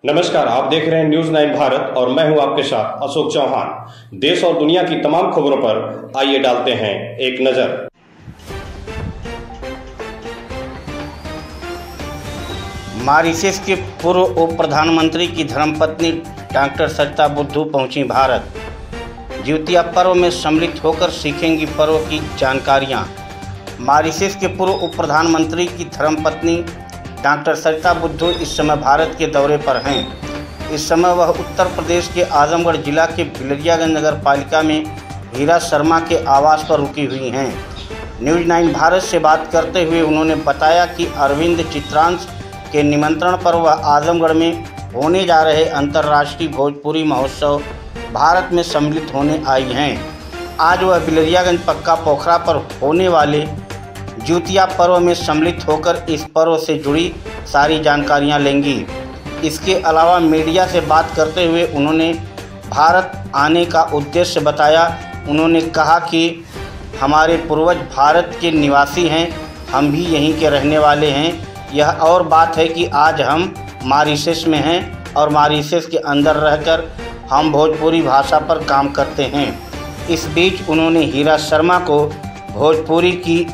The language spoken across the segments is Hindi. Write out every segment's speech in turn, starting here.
नमस्कार, आप देख रहे हैं न्यूज 9 भारत और मैं हूं आपके साथ अशोक चौहान। देश और दुनिया की तमाम खबरों पर आइए डालते हैं एक नजर। मॉरिशस के पूर्व उप प्रधानमंत्री की धर्मपत्नी डॉक्टर सरिता बुद्धू पहुंची भारत। जिउतिया पर्व में सम्मिलित होकर सीखेंगी पर्व की जानकारियां। मॉरिशस के पूर्व उप प्रधानमंत्री की धर्मपत्नी डॉक्टर सरिता बुद्धू इस समय भारत के दौरे पर हैं। इस समय वह उत्तर प्रदेश के आजमगढ़ जिला के बिलरियागंज नगर पालिका में हीरा शर्मा के आवास पर रुकी हुई हैं। न्यूज 9 भारत से बात करते हुए उन्होंने बताया कि अरविंद चित्रांश के निमंत्रण पर वह आजमगढ़ में होने जा रहे अंतर्राष्ट्रीय भोजपुरी महोत्सव भारत में सम्मिलित होने आई हैं। आज वह बिलरियागंज पक्का पोखरा पर होने वाले जिउतिया पर्व में सम्मिलित होकर इस पर्व से जुड़ी सारी जानकारियां लेंगी। इसके अलावा मीडिया से बात करते हुए उन्होंने भारत आने का उद्देश्य बताया। उन्होंने कहा कि हमारे पूर्वज भारत के निवासी हैं, हम भी यहीं के रहने वाले हैं। यह और बात है कि आज हम मॉरिशस में हैं और मॉरिशस के अंदर रहकर हम भोजपुरी भाषा पर काम करते हैं। इस बीच उन्होंने हीरा शर्मा को भोजपुरी की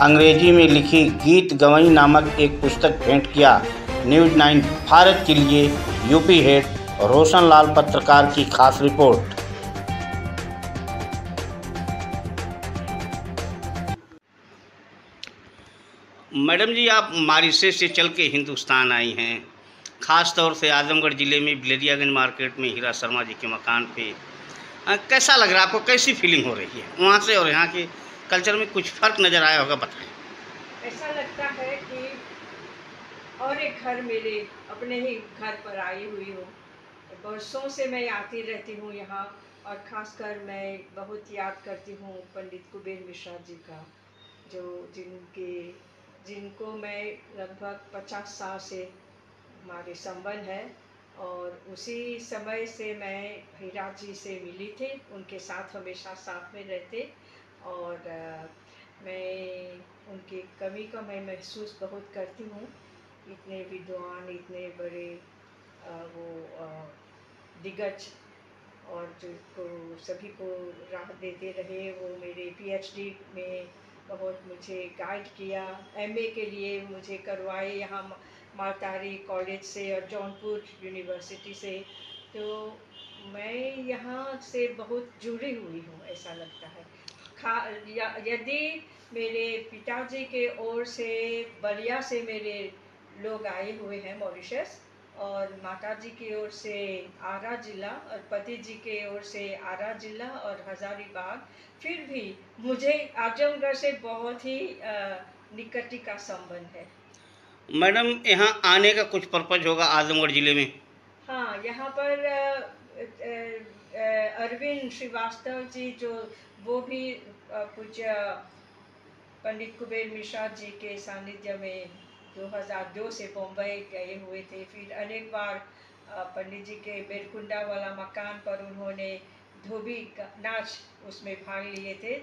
अंग्रेजी में लिखी गीत गवई नामक एक पुस्तक भेंट किया। न्यूज 9 भारत के लिए यूपी हेड रोशन लाल पत्रकार की खास रिपोर्ट। मैडम जी, आप मॉरिशस से चल के हिंदुस्तान आई हैं, ख़ास तौर से आजमगढ़ ज़िले में बिलरियागंज मार्केट में हीरा शर्मा जी के मकान पे। कैसा लग रहा है आपको? कैसी फीलिंग हो रही है वहाँ से और यहाँ के कल्चर में? कुछ फ़र्क नज़र आया होगा, बताएं। ऐसा लगता है कि और एक घर मेरे अपने ही घर पर आई हुई हूँ। बरसों से मैं आती रहती हूँ यहाँ, और ख़ासकर मैं बहुत याद करती हूँ पंडित कुबेर मिश्रा जी का, जो जिनको मैं लगभग 50 साल से हमारे संबंध है। और उसी समय से मैं हीरा जी से मिली थी, उनके साथ हमेशा साथ में रहते। और मैं उनकी कमी का मैं महसूस बहुत करती हूँ। इतने विद्वान, इतने बड़े वो दिग्गज, और जिनको सभी को राह देते रहे। वो मेरे पीएचडी में बहुत मुझे गाइड किया। एमए के लिए मुझे करवाए यहाँ मालतारी कॉलेज से और जौनपुर यूनिवर्सिटी से। तो मैं यहाँ से बहुत जुड़ी हुई हूँ, ऐसा लगता है। यदि मेरे पिताजी के ओर से बलिया से मेरे लोग आए हुए हैं मॉरिशस, और माताजी की ओर से आरा जिला, और पति जी के ओर से आरा जिला और हजारीबाग, फिर भी मुझे आजमगढ़ से बहुत ही निकटी का संबंध है। मैडम, यहाँ आने का कुछ पर्पज होगा आजमगढ़ ज़िले में? हाँ, यहाँ पर अरविंद श्रीवास्तव जी, जो वो भी पूज्य पंडित कुबेर मिश्रा जी के सानिध्य में 2002 से बम्बई गए हुए थे। फिर अनेक बार पंडित जी के बेरकुंडा वाला मकान पर उन्होंने धोबी नाच उसमें भाग लिए थे।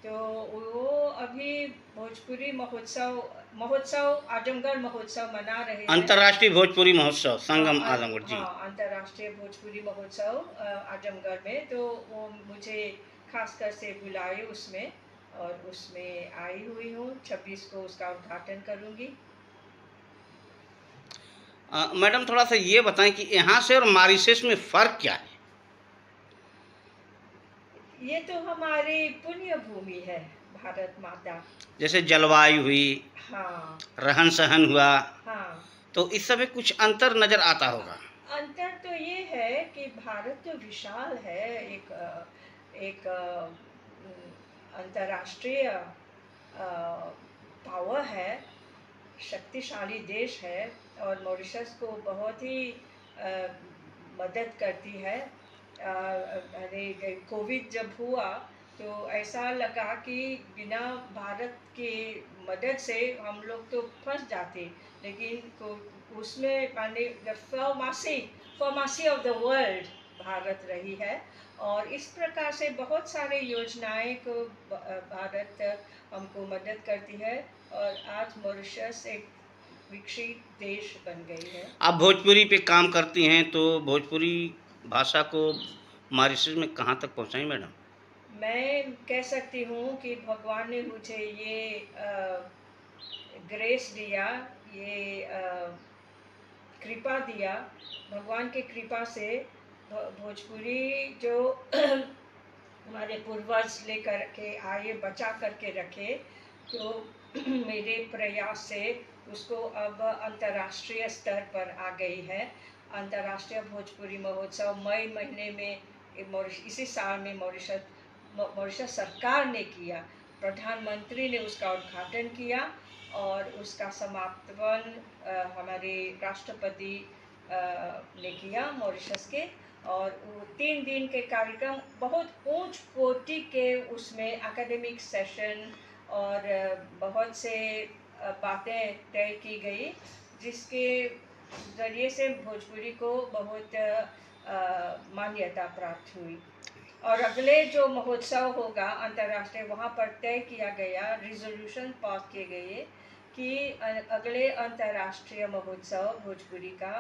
तो वो अभी भोजपुरी महोत्सव आजमगढ़ महोत्सव मना रहे हैं। अंतर्राष्ट्रीय भोजपुरी महोत्सव संगम आजमगढ़ जी। हाँ, अंतर्राष्ट्रीय भोजपुरी महोत्सव आजमगढ़ में। तो वो मुझे खासकर से बुलाए उसमें, और उसमें आई हुई हूँ। 26 को उसका उद्घाटन करूँगी। मैडम, थोड़ा सा ये बताएं कि यहाँ से और मॉरिशस में फ़र्क क्या है? ये तो हमारी पुण्य भूमि है, भारत माता। जैसे जलवायु हुई, हाँ, रहन सहन हुआ, हाँ, तो इस सब में कुछ अंतर नज़र आता होगा। अंतर तो ये है कि भारत तो विशाल है, एक अंतर्राष्ट्रीय पावर है, शक्तिशाली देश है, और मॉरिशस को बहुत ही मदद करती है। अरे, कोविड जब हुआ तो ऐसा लगा कि बिना भारत की मदद से हम लोग तो फंस जाते, लेकिन उसमें माने the pharmacy of the world Bharat रही है। और इस प्रकार से बहुत सारे योजनाएं को भारत हमको मदद करती है। और आज मॉरिशस एक विकसित देश बन गई है। आप भोजपुरी पे काम करती हैं, तो भोजपुरी भाषा को मॉरिशस में कहाँ तक पहुँचाई मैडम? मैं कह सकती हूँ कि भगवान ने मुझे ये ग्रेस दिया, ये कृपा दिया। भगवान की कृपा से भोजपुरी जो हमारे पूर्वज लेकर के आए, बचा करके रखे, तो मेरे प्रयास से उसको अब अंतर्राष्ट्रीय स्तर पर आ गई है। अंतर्राष्ट्रीय भोजपुरी महोत्सव मई महीने में इसी साल में मॉरिशस सरकार ने किया, प्रधानमंत्री ने उसका उद्घाटन किया और उसका समापन हमारे राष्ट्रपति ने किया मॉरिशस के। और वो 3 दिन के कार्यक्रम बहुत उच्च कोटि के, उसमें एकेडमिक सेशन और बहुत से बातें तय की गई, जिसके ज़रिए से भोजपुरी को बहुत मान्यता प्राप्त हुई। और अगले जो महोत्सव होगा अंतर्राष्ट्रीय, वहाँ पर तय किया गया, रिजोल्यूशन पास किए गए कि अगले अंतर्राष्ट्रीय महोत्सव भोजपुरी का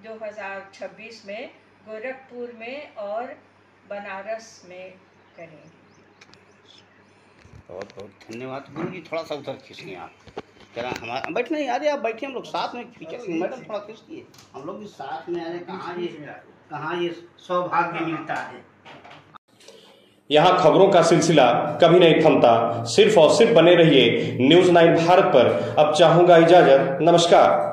2026 में गोरखपुर में और बनारस में करेंगे। बहुत बहुत धन्यवाद। गुरु जी थोड़ा सा उधर खींचिए आप, जरा हमारा बैठना नहीं आ रहे, आप बैठिए, हम लोग साथ में खींचे। मैडम थोड़ा खींचिए, हम लोग भी साथ में आ रहे। कहाँ ये सौभाग्य मिलता है। यहाँ खबरों का सिलसिला कभी नहीं थमता। सिर्फ और सिर्फ बने रहिए न्यूज़ 9 भारत पर। अब चाहूंगा इजाजत, नमस्कार।